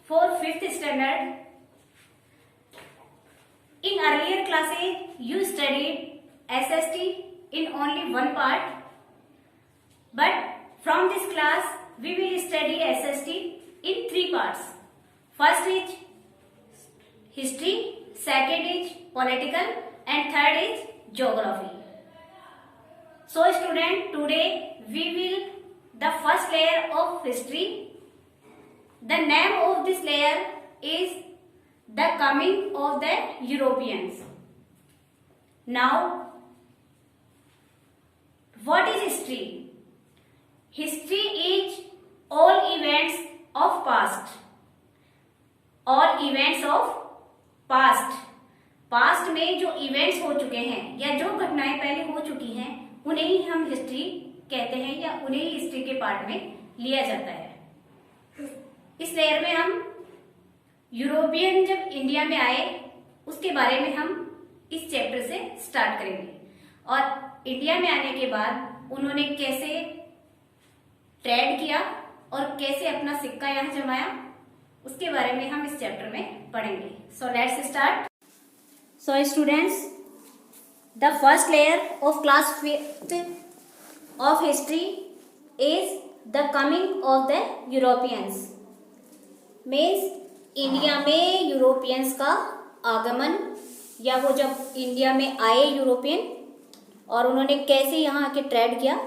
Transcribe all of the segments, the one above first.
for 5th standard. In earlier classes, you studied SST in only one part, but from this class, we will study SST in 3 parts. First is history, second is political, and third is geography. So student, today we will the first layer of history. The name of this layer is the coming of the Europeans. Now, what is history? History is all events of past. All events of past. Past में जो events हो चुके हैं या जो घटनाएं पहले हो चुकी हैं उन्हें ही हम हिस्ट्री कहते हैं या उन्हें ही हिस्ट्री के पार्ट में लिया जाता है। इस लेयर में हम यूरोपियन जब इंडिया में आए उसके बारे में हम इस चैप्टर से स्टार्ट करेंगे और इंडिया में आने के बाद उन्होंने कैसे ट्रेड किया और कैसे अपना सिक्का यहाँ जमाया उसके बारे में हम इस चैप्टर में पढ़ेंगे। So let's start. So students, the first layer of class 5th of history is the coming of the Europeans. Means India में यूरोपियंस का आगमन या वो जब इंडिया में आए यूरोपियन और उन्होंने कैसे यहाँ आके ट्रेड किया।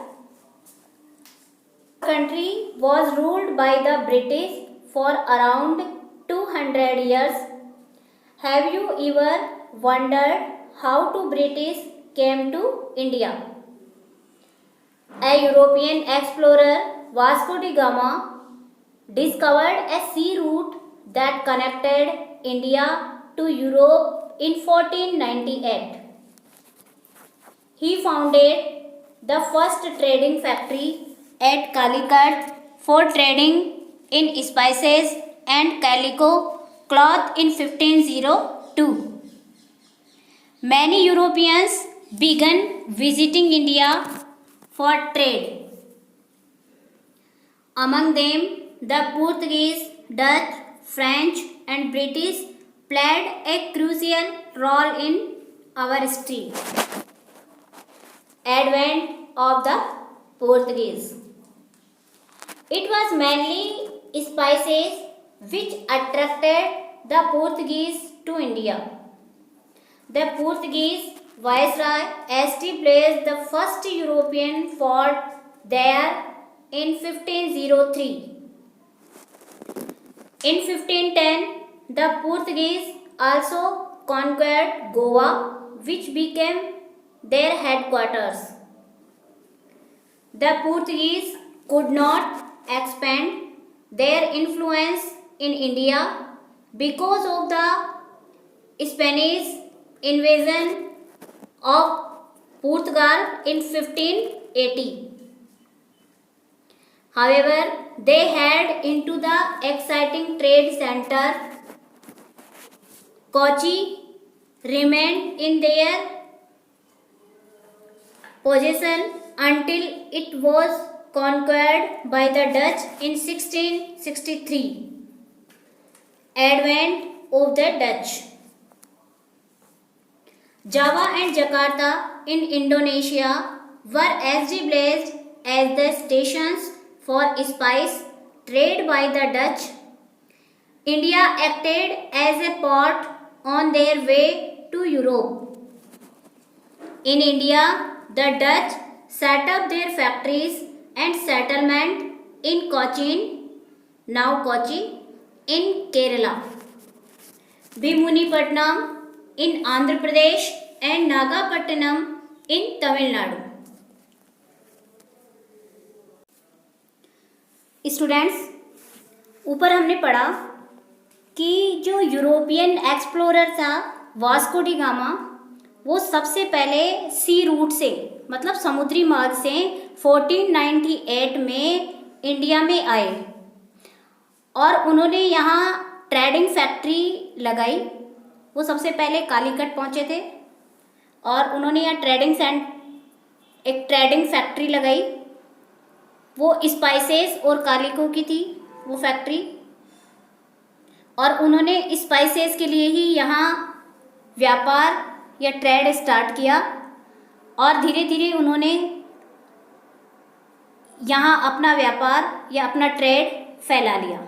Country was ruled by the British for around 200 years. Have you ever wondered how to British came to India? A European explorer, Vasco da Gama, discovered a sea route that connected India to Europe in 1498. He founded the first trading factory at Calicut for trading in spices and calico cloth in 1502. Many Europeans began visiting India for trade. Among them, the Portuguese, Dutch, French, and British played a crucial role in our history. Advent of the Portuguese. It was mainly spices which attracted the Portuguese to India. The Portuguese viceroy established the first European fort there in 1503. In 1510, the Portuguese also conquered Goa, which became their headquarters. The Portuguese could not expand their influence in India because of the Spanish invasion of Portugal in 1580. However, they head into the exciting trade center. Kochi remained in their possession until it was conquered by the Dutch in 1663. Advent of the Dutch. Java and Jakarta in Indonesia were established as the stations for spice trade by the Dutch. India acted as a port on their way to Europe. In India, the Dutch set up their factories and settlement in Cochin, now Kochi, in Kerala. Bhimunipatnam in Andhra Pradesh and Nagapattinam in Tamil Nadu. Students, ऊपर हमने पढ़ा कि जो European explorer था Vasco D gamma वो सबसे पहले सी root से मतलब समुद्री मार्ग से 1498 में इंडिया में आए और उन्होंने यहाँ ट्रेडिंग फैक्ट्री लगाई। वो सबसे पहले कालीकट पहुँचे थे और उन्होंने यहाँ एक ट्रेडिंग फैक्ट्री लगाई। वो स्पाइसेस और कालीको की थी वो फैक्ट्री। और उन्होंने स्पाइसेस के लिए ही यहाँ व्यापार या ट्रेड स्टार्ट किया और धीरे धीरे उन्होंने यहाँ अपना व्यापार या अपना ट्रेड फैला लिया।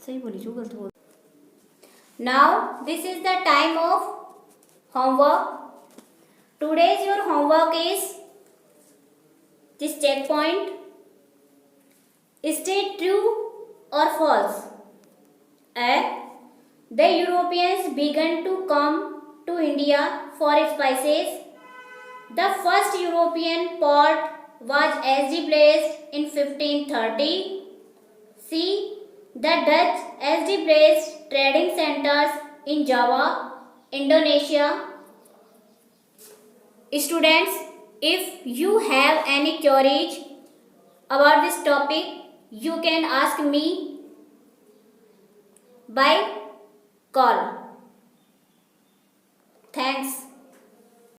सही बोली जो गलत बोल। Now this is the time of homework. Today's your homework is this checkpoint. State true or false. A. The Europeans began to come to India for spices. The first European port was established in 1530. C. The Dutch established trading centers in Java, Indonesia. Students, if you have any queries about this topic, you can ask me by call. Thanks.